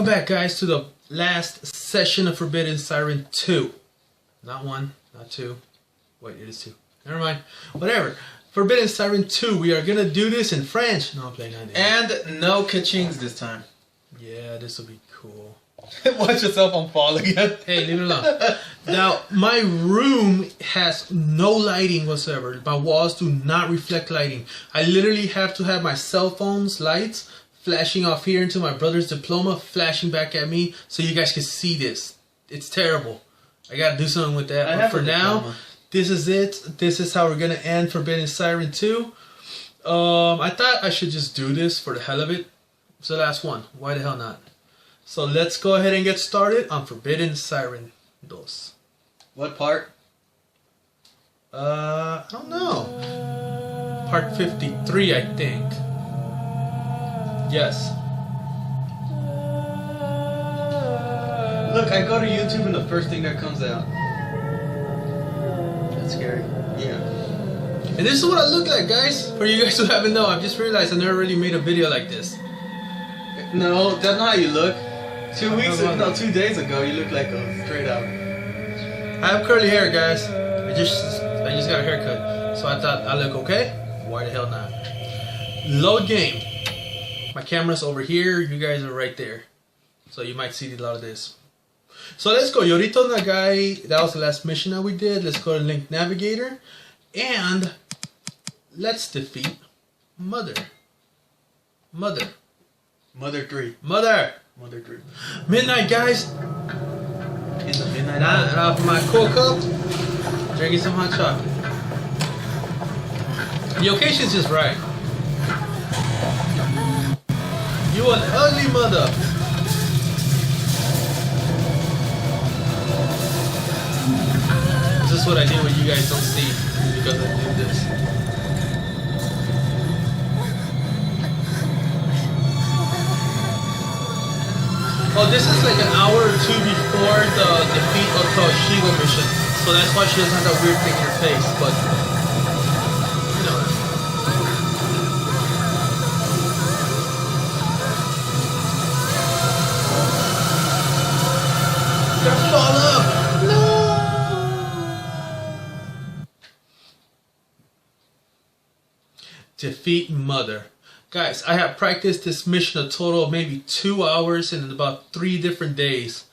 Welcome back, guys, to the last session of Forbidden Siren 2. Not 1, not 2. Wait, it is 2. Never mind. Whatever. Forbidden Siren 2. We are gonna do this in French. No, I'm playing on it. And no kachings this time. Yeah, this will be cool. Watch yourself on fall again. Hey, leave it alone. Now, my room has no lighting whatsoever. My walls do not reflect lighting. I literally have to have my cell phone's lights flashing off here into my brother's diploma, flashing back at me so you guys can see this. It's terrible. I gotta do something with that. But for now, this is it. This is how we're gonna end Forbidden Siren 2. I thought I should just do this for the hell of it. It's the last one. Why the hell not? So let's go ahead and get started on Forbidden Siren 2. What part? I don't know. Part 53, I think. Yes. Look, I go to YouTube and the first thing that comes out. That's scary. Yeah. And this is what I look like, guys. For you guys who haven't known, I've just realized I never really made a video like this. No, that's not how you look. 2 days ago, you look like a straight out. I have curly hair, guys. I just got a haircut, so I thought I look okay. Why the hell not? Load game. My camera's over here. You guys are right there, so you might see a lot of this. So let's go. Yorito Nagai. That was the last mission that we did. Let's go to Link Navigator, and let's defeat Mother 3. Mother 3. Midnight, guys. In the midnight hour. And off my cool cup, drinking some hot chocolate. The occasion's just right. You an ugly mother. This is what I do when you guys don't see, because I do this. Oh, this is like an hour or two before the defeat of Toshigo mission, so that's why she doesn't have that weird thing in her face, but you know. Don't fall up! No! Defeat Mother. Guys, I have practiced this mission a total of maybe 2 hours in about 3 different days.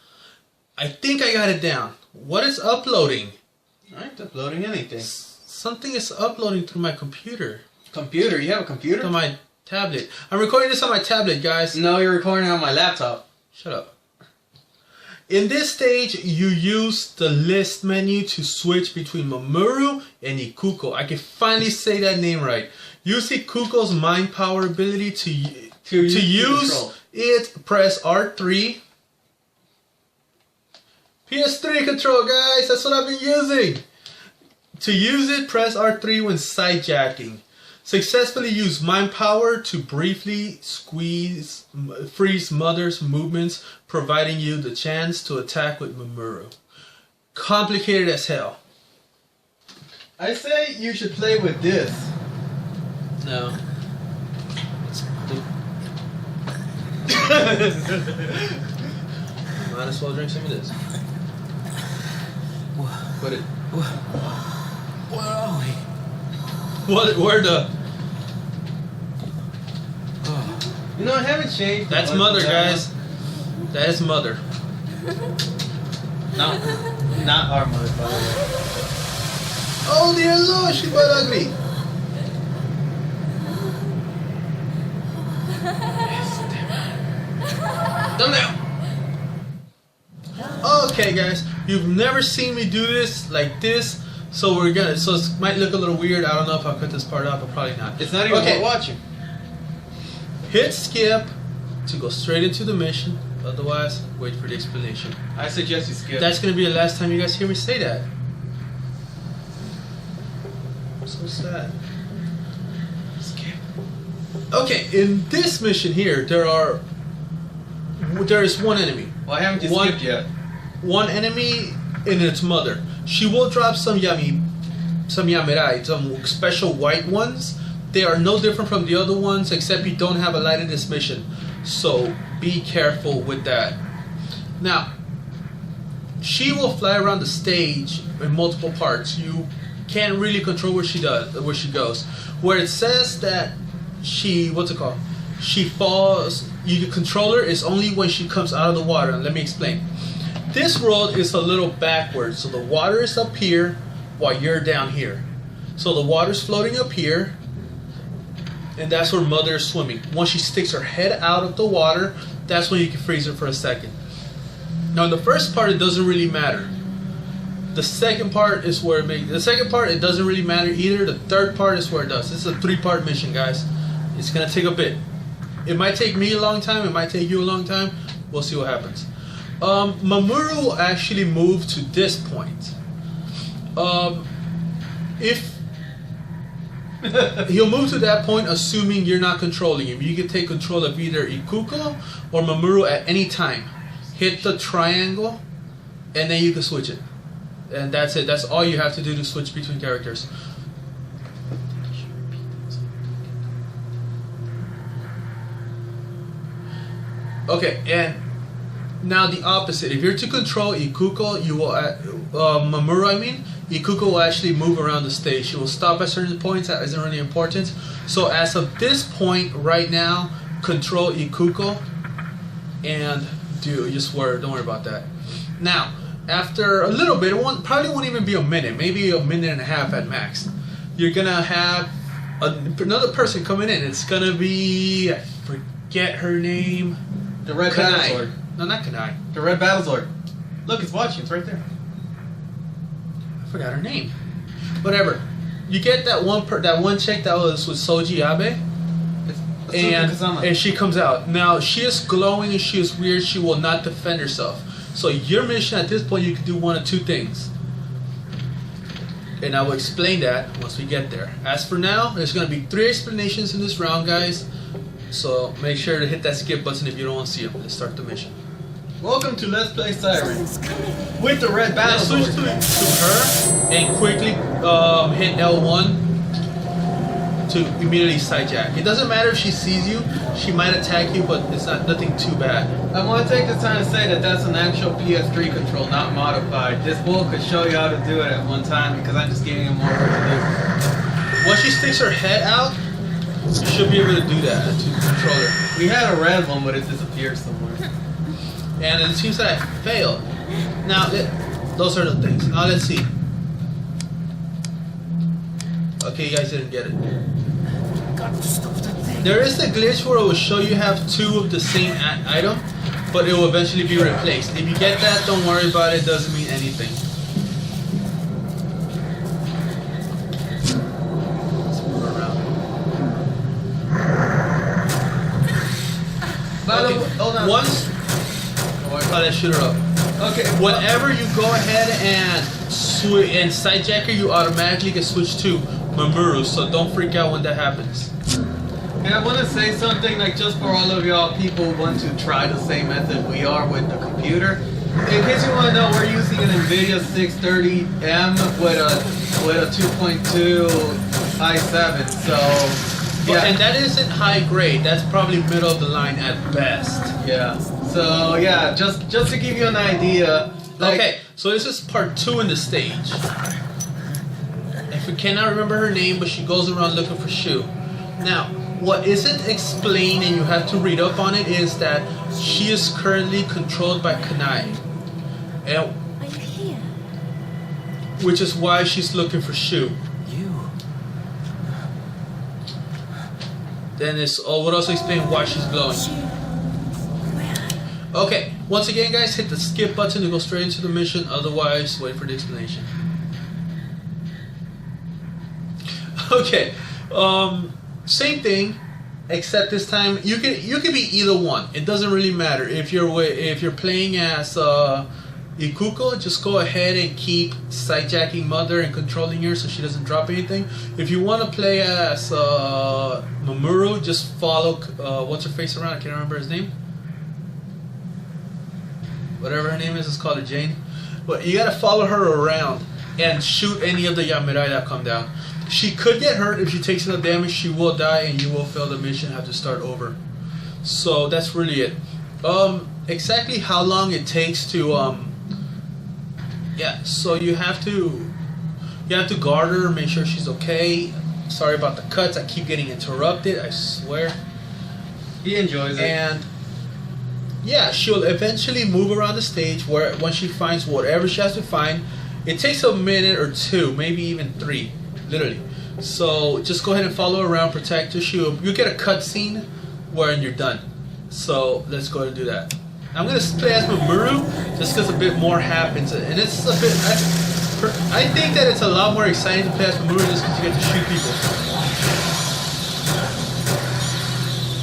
I think I got it down. What is uploading? I ain't uploading anything. Something is uploading through my computer. Computer? You have a computer? To my tablet. I'm recording this on my tablet, guys. No, you're recording on my laptop. Shut up. In this stage, you use the list menu to switch between Mamoru and Ikuko. I can finally say that name right. Use Ikuko's mind power ability to use it, press R3. PS3 control, guys, that's what I've been using. To use it, press R3 when sidejacking. Successfully use mind power to briefly freeze Mother's movements, providing you the chance to attack with Mamoru. Complicated as hell. I say you should play with this. No. Might as well drink some of this. Put it. Where are we? Where the? You know, I haven't changed. That's Mother, guys. That is Mother. No, not our mother, by the way. Oh dear Lord, she's quite ugly. Thumbnail. Okay, guys, you've never seen me do this like this, so we're gonna. So it might look a little weird. I don't know if I'll cut this part out, but probably not. It's not even worth watching. Hit skip to go straight into the mission. Otherwise, wait for the explanation. I suggest you skip. That's gonna be the last time you guys hear me say that. So sad. Skip. Okay, in this mission here, there is one enemy. Why haven't you skipped yet? One enemy and its mother. She will drop some yamerai, some special white ones. They are no different from the other ones, except you don't have a light in this mission. So be careful with that. Now, she will fly around the stage in multiple parts. You can't really control where she goes. Where it says that she falls, you can control her is only when she comes out of the water. And let me explain. This world is a little backwards, so the water is up here while you're down here. So the water's floating up here, and that's where Mother is swimming. Once she sticks her head out of the water, that's when you can freeze her for a second. Now in the first part it doesn't really matter. The second part is where it doesn't really matter either. The third part is where it does. This is a 3-part mission, guys. It's gonna take a bit. It might take me a long time, it might take you a long time. We'll see what happens. Mamoru will actually move to this point. If he'll move to that point, assuming you're not controlling him. You can take control of either Ikuko or Mamoru at any time. Hit the triangle, and then you can switch it. And that's it. That's all you have to do to switch between characters. Okay, and now the opposite. If you're to control Ikuko, you will Mamoru. Ikuko will actually move around the stage. She will stop at certain points. That isn't really important. So as of this point, right now, control Ikuko, and don't worry about that. Now, after a little bit, probably won't even be a minute, maybe a minute and a half at max. You're gonna have another person coming in. It's gonna be, I forget her name. The Red Battlezord. No, not Kanai. The Red Battlezord. Look, it's watching. It's right there. I forgot her name. Whatever. You get that one chick that was with Soji Abe, and she comes out. Now she is glowing and she is weird. She will not defend herself. So your mission at this point, you can do one of two things, and I will explain that once we get there. As for now, there's going to be 3 explanations in this round, guys. So make sure to hit that skip button if you don't want to see them. Let's start the mission. Welcome to Let's Play Siren with the Red Battlezord. Switch to her and quickly hit L1 to immediately sidejack. It doesn't matter if she sees you; she might attack you, but it's nothing too bad. I want to take the time to say that that's an actual PS3 control, not modified. This bull could show you how to do it at one time because I'm just giving him more work to do. Once she sticks her head out, you should be able to do that to control her. We had a red one, but it disappeared somewhere. And it seems that I failed. Now, those are the things. Now let's see. Okay, you guys didn't get it. There is a glitch where it will show you have 2 of the same item, but it will eventually be replaced. If you get that, don't worry about it. It doesn't mean anything. Let's move around. Okay. Once, let's shoot her up. Okay. Whenever you go ahead and sidejack her, you automatically get switched to Mamoru, so don't freak out when that happens. And I want to say something, like, just for all of y'all people who want to try the same method we are with the computer. In case you want to know, we're using an NVIDIA 630M with a 2.2 i7, so yeah. And that isn't high grade. That's probably middle of the line at best. Yeah. So yeah, just to give you an idea. Like, okay, so this is part 2 in the stage. If you cannot remember her name, but she goes around looking for Shu. Now, what isn't explained, and you have to read up on it, is that she is currently controlled by Kanai. And I'm here. which is why she's looking for Shu. Then it would also explain why she's glowing. Okay, once again, guys, hit the skip button to go straight into the mission. Otherwise, wait for the explanation. Okay, same thing, except this time you can be either one. It doesn't really matter if you're playing as Ikuko. Just go ahead and keep sidejacking Mother and controlling her so she doesn't drop anything. If you want to play as Mamoru, just follow what's her face around. I can't remember his name. Whatever her name is, it's called a Jane. But you gotta follow her around and shoot any of the Yamerai that come down. She could get hurt if she takes enough damage. She will die, and you will fail the mission. Have to start over. So that's really it. Exactly how long it takes to yeah. So you have to guard her, make sure she's okay. Sorry about the cuts. I keep getting interrupted. I swear. He enjoys it. And yeah, she'll eventually move around the stage where once she finds whatever she has to find, it takes a minute or two, maybe even 3, literally. So just go ahead and follow her around, protect her. You get a cutscene when you're done. So let's go ahead and do that. I'm gonna play as Mamoru just because a bit more happens, and it's a bit. I think that it's a lot more exciting to play as Mamoru just because you get to shoot people.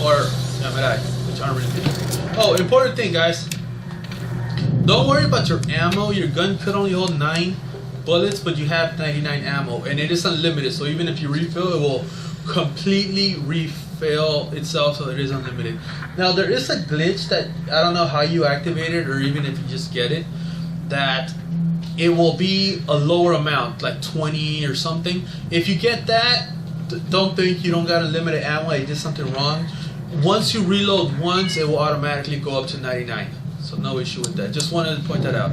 Or Yamarai, which aren't really good. Oh, important thing, guys. Don't worry about your ammo. Your gun could only hold 9 bullets, but you have 99 ammo, and it is unlimited. So even if you refill, it will completely refill itself, so it is unlimited. Now there is a glitch that I don't know how you activate it, or even if you just get it, that it will be a lower amount, like 20 or something. If you get that, don't think you don't got unlimited ammo. You did something wrong. Once you reload once, it will automatically go up to 99. So no issue with that. Just wanted to point that out.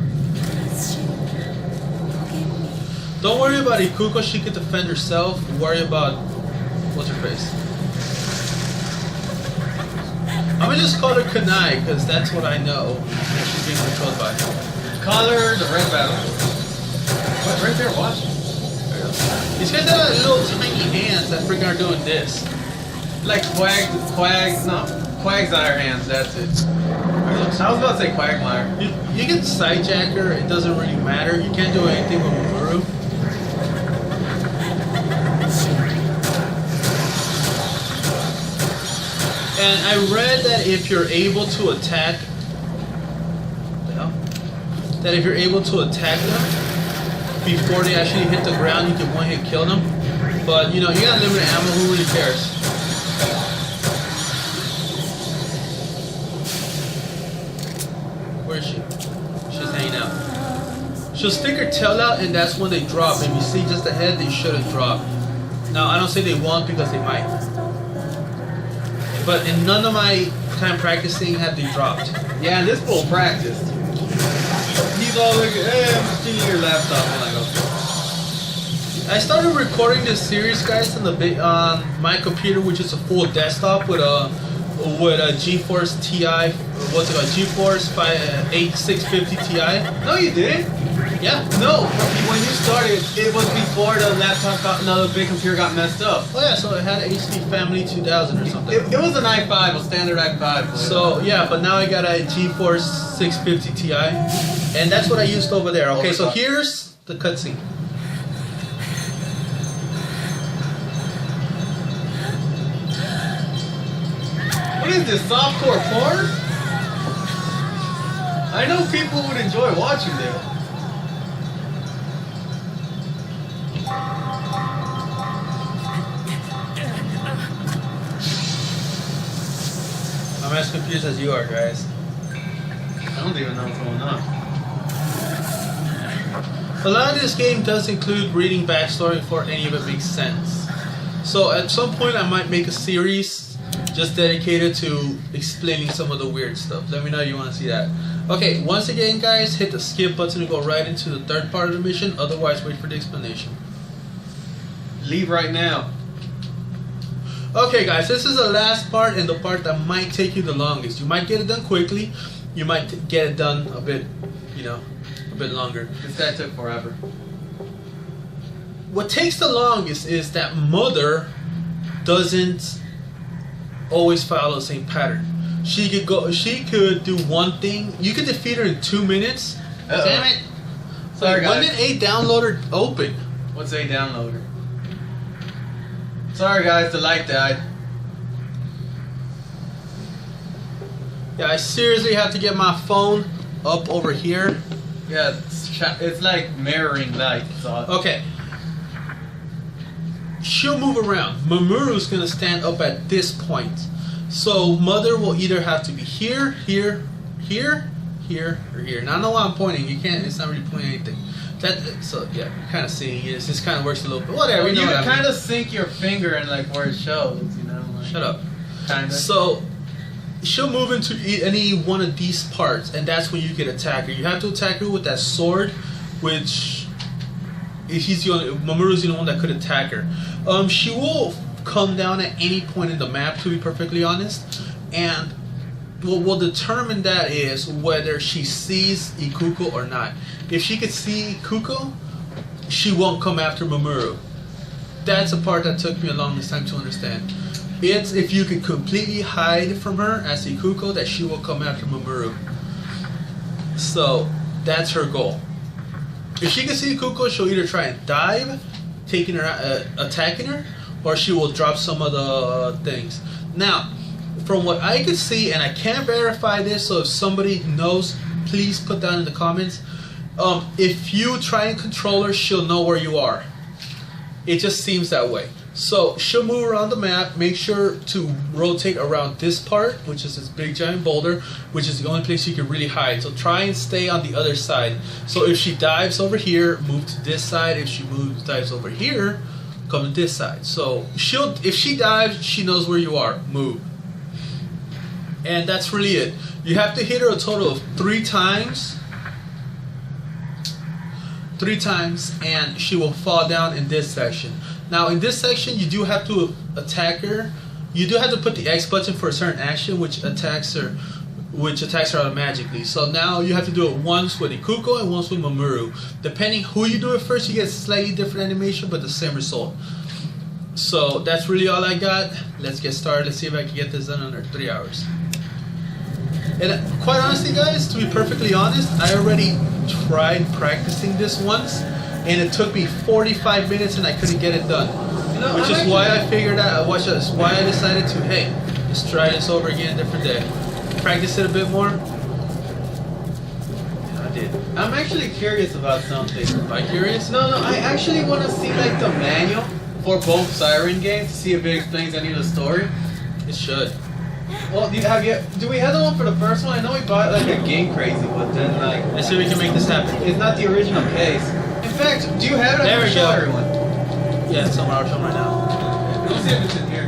Don't worry about Ikuko. She can defend herself. Worry about what's her face. I'm gonna just call her Kanai because that's what I know that she's being controlled by. Call her the Red Battle. What? Right there, watch. There you go. These guys have little tiny hands that freaking are doing this. Like Quagmire hands, that's it. I was about to say Quagmire. You can sidejack her, it doesn't really matter. You can't do anything with Mamoru. And I read that if you're able to attack, that if you're able to attack them before they actually hit the ground, you can one-hit kill them. But you know, you got limited ammo. Who really cares? Where is she? She's hanging out. She'll stick her tail out, and that's when they drop. If you see just the head, they shouldn't drop. Now, I don't say they won't because they might. But in none of my time practicing have they dropped. Yeah, and this fool practiced. He's all like, hey, I'm stealing your laptop. I'm like, okay. I started recording this series, guys, on the my computer, which is a full desktop with a GeForce TI. What's it called? GeForce 8650 Ti. No, you didn't. Yeah. No, when you started, it was before the laptop got, another big computer got messed up. Oh yeah, so it had an HD Family 2000 or something. It was an i5, a standard i5. So yeah, but now I got a GeForce 650 Ti, and that's what I used over there. Okay, so here's the cutscene. What is this, softcore porn? I know people would enjoy watching this. I'm as confused as you are, guys. I don't even know what's going on. A lot of this game does include reading backstory before any of it makes sense. So at some point I might make a series just dedicated to explaining some of the weird stuff. Let me know if you want to see that. Okay, once again, guys, hit the skip button to go right into the third part of the mission. Otherwise, wait for the explanation. Leave right now. Okay, guys, this is the last part and the part that might take you the longest. You might get it done quickly. You might get it done a bit, a bit longer. This guy took forever. What takes the longest is that Mother doesn't always follow the same pattern. She could do one thing. You could defeat her in 2 minutes. Uh-oh. Damn it! Sorry, when guys. did A downloader open? What's a downloader? Sorry guys, the light died. Yeah, I seriously have to get my phone up over here. Yeah, it's like mirroring light. So. Okay. She'll move around. Mamoru's gonna stand up at this point. So Mother will either have to be here, here, here, here, or here. Now I know why I'm pointing. You can't. It's not really pointing anything. So yeah, you're kind of seeing it. It just kind of works a little bit. Whatever. You know kind of sink your finger in like where it shows. You know. Like, Shut up. Kind of. So she'll move into any one of these parts, and that's when you can attack her. You have to attack her with that sword, which he's the only, Mamoru's the only one that could attack her. She will come down at any point in the map, to be perfectly honest, and what will determine that is whether she sees Ikuko or not. If she could see Ikuko, she won't come after Mamoru. That's a part that took me a longest time to understand. It's if you can completely hide from her as Ikuko that she will come after Mamoru. So that's her goal. If she can see Ikuko, she'll either try and dive, taking her, attacking her, or she will drop some of the things. Now, from what I could see, and I can't verify this, so if somebody knows, please put down in the comments. If you try and control her, she'll know where you are. It just seems that way. So she'll move around the map. Make sure to rotate around this part, which is this big giant boulder, which is the only place you can really hide. So try and stay on the other side. So if she dives over here, move to this side. If she dives over here, come to this side. So if she dives, she knows where you are. Move. And that's really it. You have to hit her a total of 3 times. 3 times, and she will fall down in this section. Now in this section, you do have to attack her. You do have to put the X button for a certain action, which attacks her automatically. So now you have to do it once with Ikuko and once with Mamoru. Depending who you do it first, you get slightly different animation, but the same result. So that's really all I got. Let's get started. Let's see if I can get this done under 3 hours. And quite honestly, guys, to be perfectly honest, I already tried practicing this once, and it took me 45 minutes and I couldn't get it done. Which is why I figured out, why I decided to, hey, let's try this over again a different day. Practice it a bit more. And I did. I'm actually curious about something. Am I curious? No, I actually want to see like the manual for both Siren games to see if it explains any of the story. It should. Well, do we have the one for the first one? I know we bought like a Game Crazy, but then like... Let's see if we can make this happen. It's not the original case. In fact, do you have it? There we go. Everyone? Yeah, it's somewhere I'll show right now. Let's see if it's in here.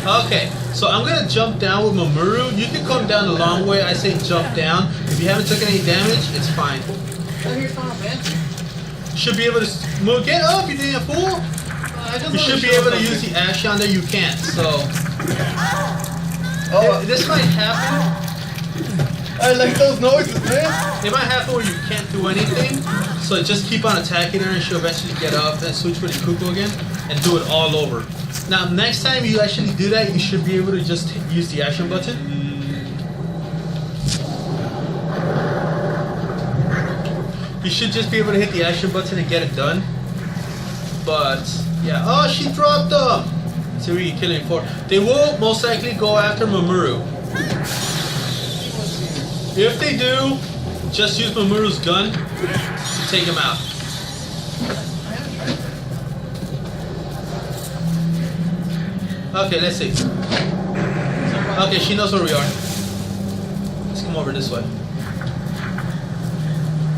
Okay, so I'm gonna jump down with Mamoru. You can come down the long way. I say jump down. If you haven't taken any damage, it's fine. Oh, here's Final Fantasy. Should be able to move. Get up, you damn fool! You should be able to use the action that you can't. So. Oh, this might happen. I like those noises, man. It might happen where you can't do anything. So just keep on attacking her and she'll eventually get up and switch with Ikuko again and do it all over. Now, next time you actually do that, you should be able to just use the action button. You should just be able to hit the action button and get it done. But, yeah. Oh, she dropped them! See what you can kill him for. They will most likely go after Mamoru. If they do, just use Mamoru's gun to take him out. Okay, let's see. Okay, she knows where we are. Let's come over this way.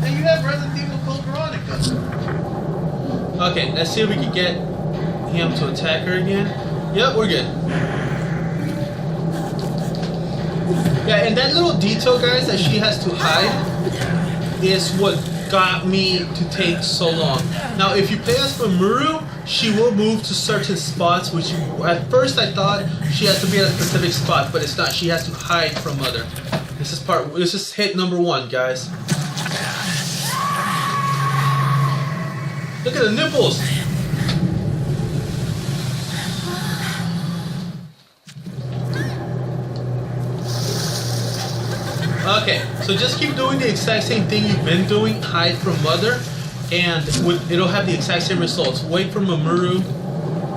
Hey, you have Resident Evil Code Veronica. Okay, let's see if we can get him to attack her again. Yep, we're good. Yeah, and that little detail, guys, that she has to hide is what got me to take so long. Now, if you play as Mamoru, she will move to certain spots, which at first I thought she has to be at a specific spot, but it's not. She has to hide from other. This is hit number 1, guys. Look at the nipples. Okay, so just keep doing the exact same thing you've been doing, hide from mother, and it'll have the exact same results. Wait for Mamoru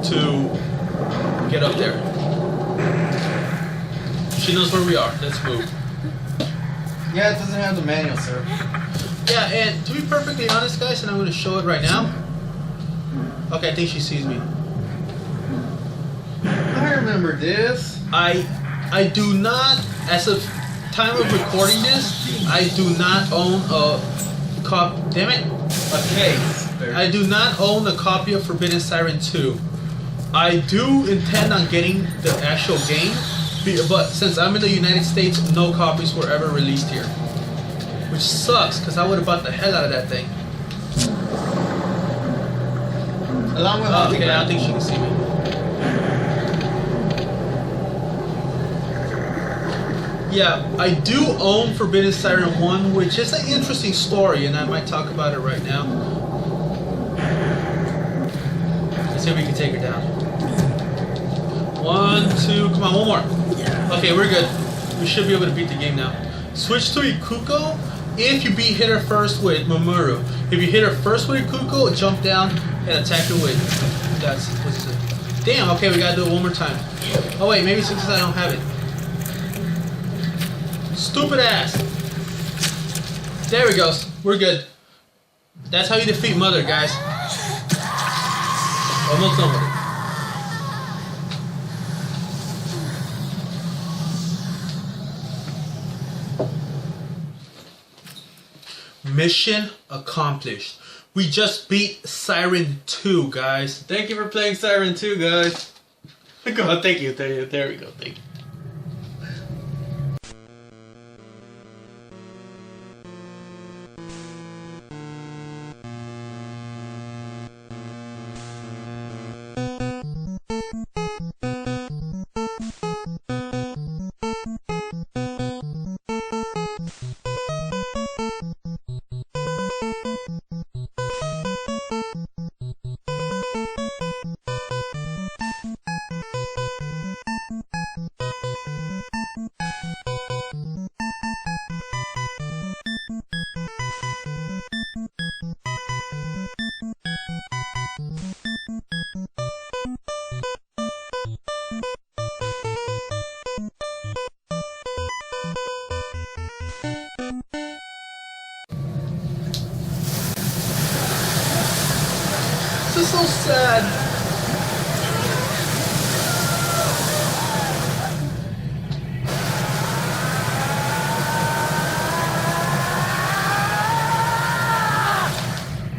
to get up there. She knows where we are. Let's move. Yeah, it doesn't have the manual, sir. Yeah, and to be perfectly honest, guys, and I'm going to show it right now. Okay, I think she sees me. I remember this. I do not, as of time of recording this, I do not own a case. I do not own a copy of Forbidden Siren 2. I do intend on getting the actual game, But since I'm in the United States, no copies were ever released here. Which sucks, because I would have bought the hell out of that thing. Along with okay, I don't think she can see me. Yeah, I do own Forbidden Siren 1, which is an interesting story, and I might talk about it right now. Let's see if we can take her down. 1, 2, come on, one more. Okay, we're good. We should be able to beat the game now. Switch to Ikuko if you beat hit her first with Mamoru. If you hit her first with Ikuko, jump down and attack her with. That's what's it. Damn, okay, we gotta do it one more time. Oh wait, maybe since I don't have it. Stupid ass. There we go. We're good. That's how you defeat Mother, guys. Almost done with it. Mission accomplished. We just beat Siren 2, guys. Thank you for playing Siren 2, guys. Go on, thank you. There we go. Thank you. This is so sad.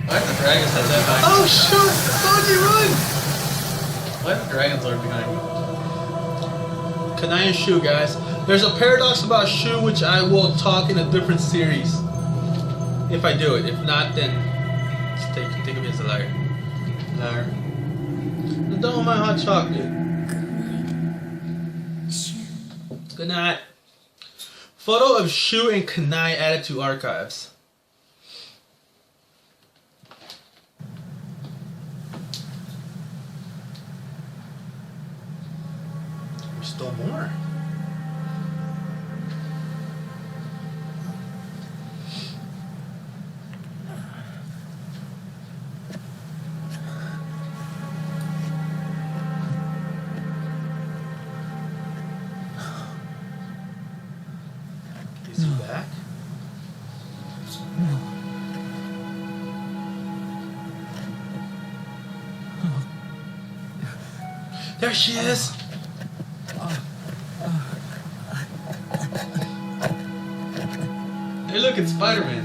Why are the dragons have that behind Oh shoot! Soji, run! Why are the dragons lurk behind you? Kanai and Shu, guys. There's a paradox about Shu which I will talk in a different series. If I do it. If not, then just think of me as a liar. Liar. Don't want my hot chocolate. Good night. Photo of Shu and Kanai added to archives. There's still more. Is he back? There she is! Hey, look, it's Spider-Man.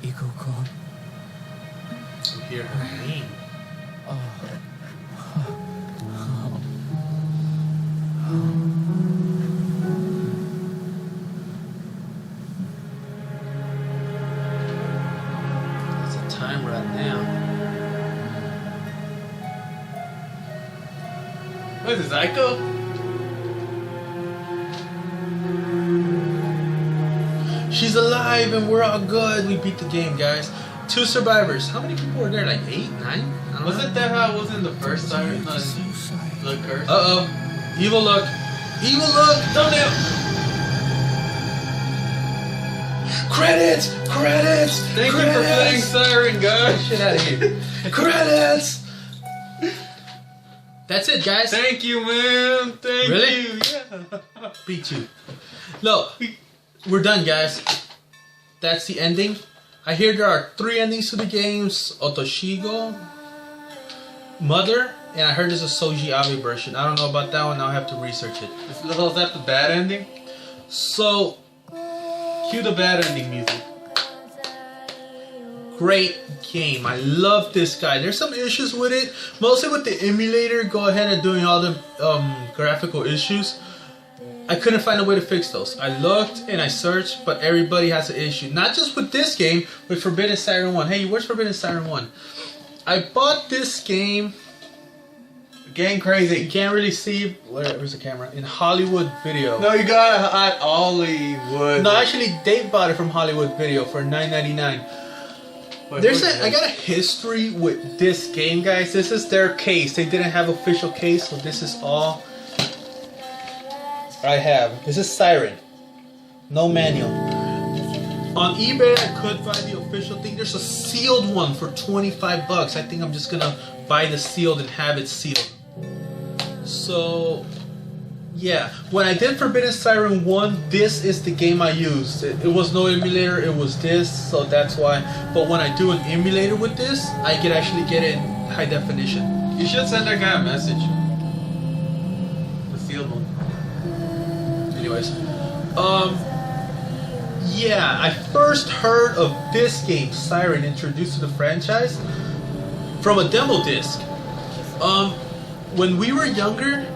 Ikuko. You hear her name. It's a time right now. What is this, Aiko? She's alive and we're all good. We beat the game, guys. 2 survivors. How many people were there? Like 8, 9? I don't know. Wasn't that how it was in the first Siren? The curse? Uh-oh. Evil look. Evil look. Thumbnail! Credits! Credits! Thank you for playing Siren, guys. Shit out of here. Credits! That's it, guys. Thank you, man. Thank Really? you. Yeah. Beat you. Look, we're done, guys. That's the ending. I hear there are 3 endings to the games. Otoshigo, Mother, and I heard there's a Soji Abe version. I don't know about that one. I'll have to research it. Is that the bad ending? So, Cue the bad ending music. great game. I love this guy. There's some issues with it, mostly with the emulator. Go ahead and doing all the graphical issues. I couldn't find a way to fix those. I looked and I searched, but everybody has an issue. Not just with this game, with Forbidden Siren 1. Hey, where's Forbidden Siren 1? I bought this game. Game crazy. You can't really see. Where's the camera? In Hollywood Video. No, you got it at Hollywood. No, actually, Dave bought it from Hollywood Video for $9.99. I got a history with this game, guys. This is their case. They didn't have official case, so this is all I have. This is Siren. No manual. On eBay, I could buy the official thing. There's a sealed one for $25. I think I'm just gonna buy the sealed and have it sealed. So, yeah. When I did Forbidden Siren 1, this is the game I used. It was no emulator, it was this, so that's why. But when I do an emulator with this, I can actually get it in high definition. You should send that guy a message. The sealed one. Anyways, yeah, I first heard of this game, Siren, introduced to the franchise from a demo disc. When we were younger,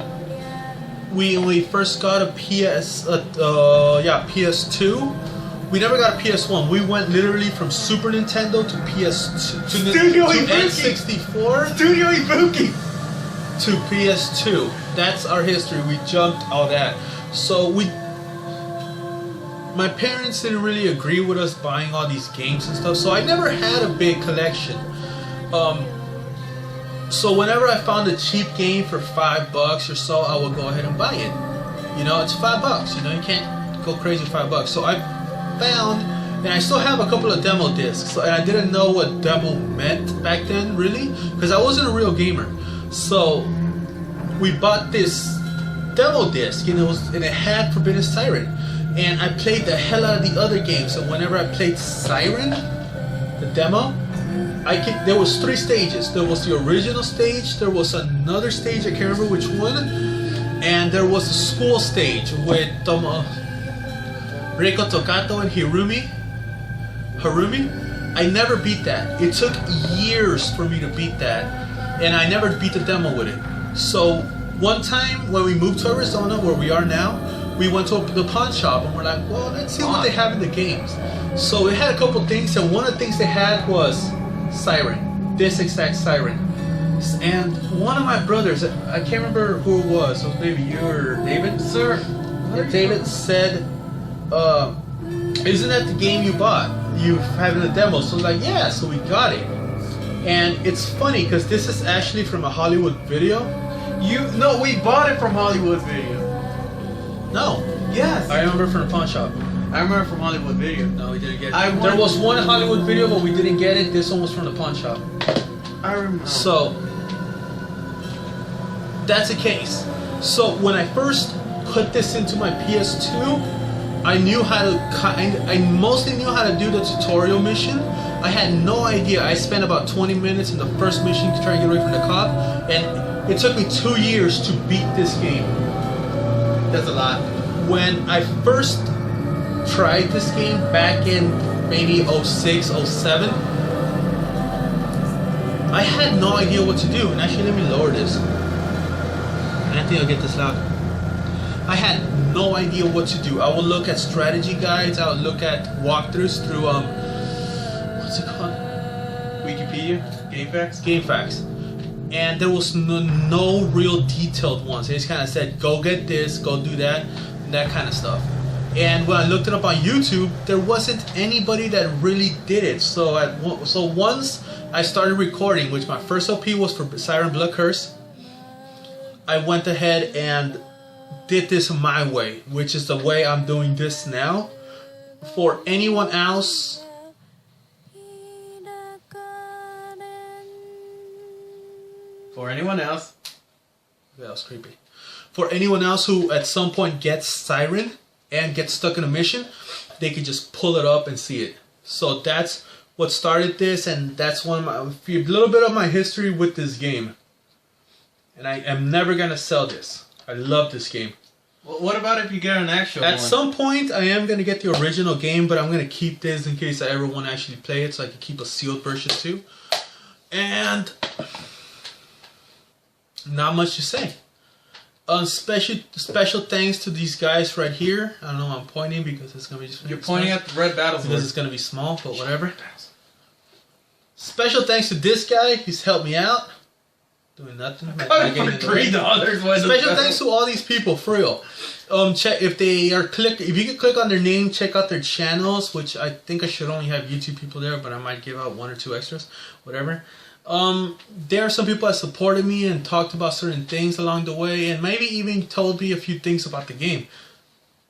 when we first got a PS2. We never got a PS1. We went literally from Super Nintendo to PS2 to N64. Studio Ibuki to PS2. That's our history. We jumped all that. So my parents didn't really agree with us buying all these games and stuff. So I never had a big collection. So whenever I found a cheap game for $5 or so, I would go ahead and buy it. You know, it's $5. You know, you can't go crazy with $5. So I found, and I still have a couple of demo discs. So, and I didn't know what demo meant back then, really, because I wasn't a real gamer. So we bought this demo disc, and it had Forbidden Siren, and I played the hell out of the other games. So whenever I played Siren, the demo, there was 3 stages. There was the original stage, there was another stage, I can't remember which one, and there was a school stage with Reiko Tokato and Harumi. I never beat that. It took years for me to beat that, and I never beat the demo with it. So one time when we moved to Arizona, where we are now, we went to the pawn shop and we're like, well, let's see what they have in the games. So it had a couple things, and one of the things they had was Siren, this exact Siren. And one of my brothers, I can't remember who it was, so maybe you or David, sir. David said, isn't that the game you bought? You have in the demo. So I was like, yeah, so we got it. And it's funny because this is actually from a Hollywood Video. No, we bought it from Hollywood Video. No. Yes. I remember from the pawn shop. I remember from Hollywood Video. No, we didn't get it. There was one Hollywood Video, but we didn't get it. This one was from the pawn shop. I remember. So that's the case. So when I first put this into my PS2, I mostly knew how to do the tutorial mission. I had no idea. I spent about 20 minutes in the first mission to try and get away from the cop, and it took me 2 years to beat this game. That's a lot. When I first tried this game back in maybe 06, 07, I had no idea what to do. And actually, let me lower this. I don't think I'll get this loud. I had no idea what to do. I would look at strategy guides. I would look at walkthroughs through what's it called? Wikipedia? GameFAQs? GameFAQs. And there was no real detailed ones. They just kind of said, go get this, go do that, and that kind of stuff. And when I looked it up on YouTube, there wasn't anybody that really did it. So once I started recording, which my first LP was for Siren Blood Curse, I went ahead and did this my way, which is the way I'm doing this now. For anyone else, that was creepy. For anyone else who at some point gets Siren and gets stuck in a mission, they could just pull it up and see it. So that's what started this, and that's a little bit of my history with this game. And I am never gonna sell this. I love this game. Well, what about if you get an actual one? At some point, I am going to get the original game, but I'm going to keep this in case I ever want to actually play it, so I can keep a sealed version too. And not much to say. Special thanks to these guys right here. I don't know why I'm pointing because it's going to be just... You're pointing at the red battles. Because it's going to be small, but whatever. Special thanks to this guy. He's helped me out. Doing nothing. $3. Special thanks to all these people, for real. Check if you can click on their name, check out their channels, which I think I should only have YouTube people there, but I might give out 1 or 2 extras, whatever. There are some people that supported me and talked about certain things along the way, and maybe even told me a few things about the game.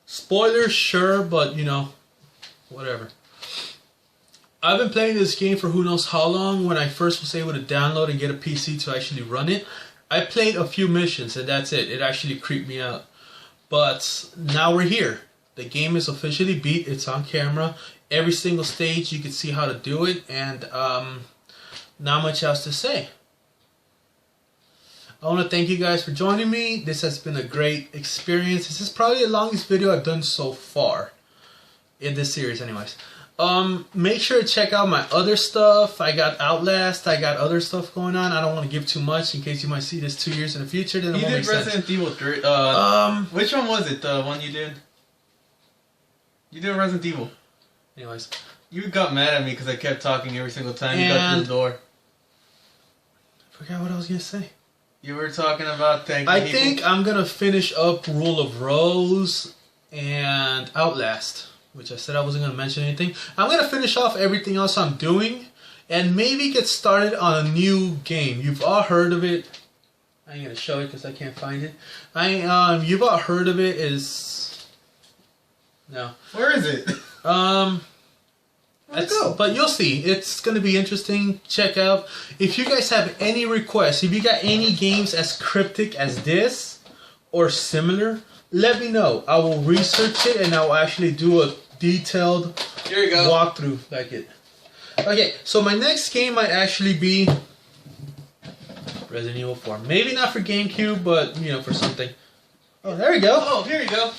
Spoilers, sure, but you know, whatever. I've been playing this game for who knows how long. When I first was able to download and get a PC to actually run it, I played a few missions and that's it. It actually creeped me out. But now we're here. The game is officially beat. It's on camera. Every single stage you can see how to do it, and not much else to say. I want to thank you guys for joining me. This has been a great experience. This is probably the longest video I've done so far in this series anyways. Make sure to check out my other stuff. I got Outlast. I got other stuff going on. I don't want to give too much in case you might see this 2 years in the future. Then you did Resident Evil 3. Which one was it? The one you did? You did Resident Evil. Anyways. You got mad at me because I kept talking every single time you got through the door. I forgot what I was going to say. You were talking about thanking I think I'm going to finish up Rule of Rose and Outlast, which I said I wasn't going to mention anything. I'm going to finish off everything else I'm doing and maybe get started on a new game. You've all heard of it. I ain't going to show it because I can't find it. You've all heard of it. No. Where is it? But you'll see. It's going to be interesting. Check out. If you guys have any requests, if you got any games as cryptic as this or similar, let me know. I will research it and I will actually do a detailed walkthrough like it. Okay, so my next game might actually be Resident Evil 4. Maybe not for GameCube, but you know, for something. Oh, there we go. Oh, here you go.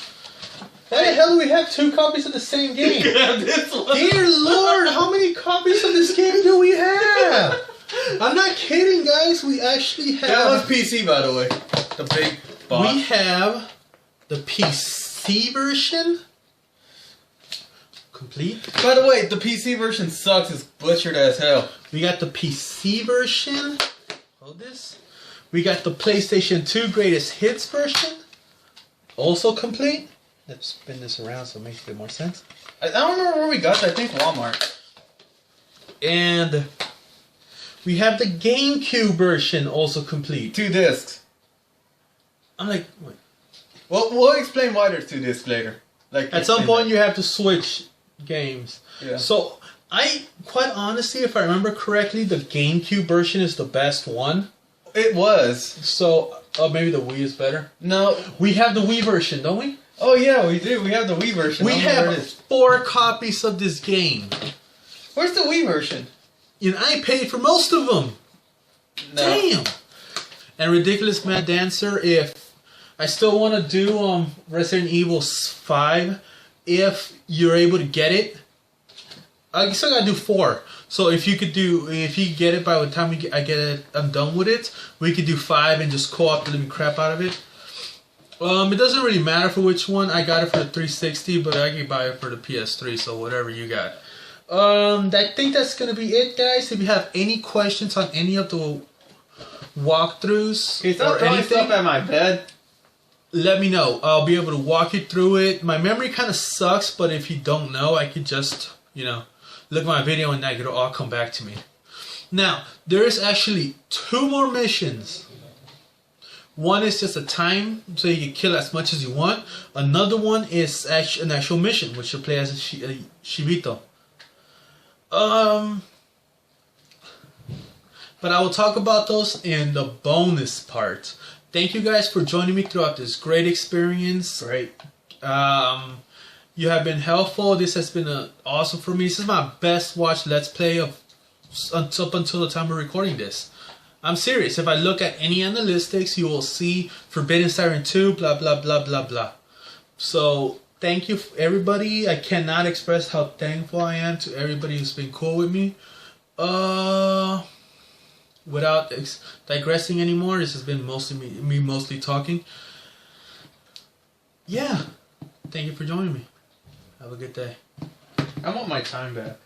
How the hell do we have 2 copies of the same game? This one. Dear Lord, how many copies of this game do we have? I'm not kidding, guys. We actually have... That was PC, by the way. The big box. We have the PC version. Complete. By the way, the PC version sucks. It's butchered as hell. We got the PC version. Hold this. We got the PlayStation 2 Greatest Hits version. Also complete. Let's spin this around so it makes a bit more sense. I don't remember where we got that. I think Walmart. And we have the GameCube version also complete. 2 discs. I'm like, what? Well, we'll explain why there's 2 discs later. Like at some point you have to switch games. Yeah. So quite honestly, if I remember correctly, the GameCube version is the best one. It was. So maybe the Wii is better. No, we have the Wii version, don't we? Oh yeah, we do. We have the Wii version. We have 4 copies of this game. Where's the Wii version? And I paid for most of them. No. Damn. And Ridiculous Mad Dancer, if I still want to do Resident Evil 5, if you're able to get it, I still gotta do 4. So if you get it by the time I'm done with it, we could do 5 and just co-op the living crap out of it. It doesn't really matter for which one. I got it for the 360, but I can buy it for the PS3, so whatever you got. I think that's going to be it, guys. If you have any questions on any of the walkthroughs or anything, stuff at my bed, let me know. I'll be able to walk you through it. My memory kind of sucks, but if you don't know, I could just, you know, look at my video and it'll all come back to me. Now, there is actually 2 more missions. One is just a time, so you can kill as much as you want. Another one is an actual mission, which you play as a Shibito. But I will talk about those in the bonus part. Thank you guys for joining me throughout this great experience. Great. You have been helpful. This has been awesome for me. This is my best watched Let's Play up until the time we're recording this. I'm serious. If I look at any analytics, you will see Forbidden Siren 2, blah, blah, blah, blah, blah. So thank you, everybody. I cannot express how thankful I am to everybody who's been cool with me. Without digressing anymore, this has been mostly me mostly talking. Yeah. Thank you for joining me. Have a good day. I want my time back.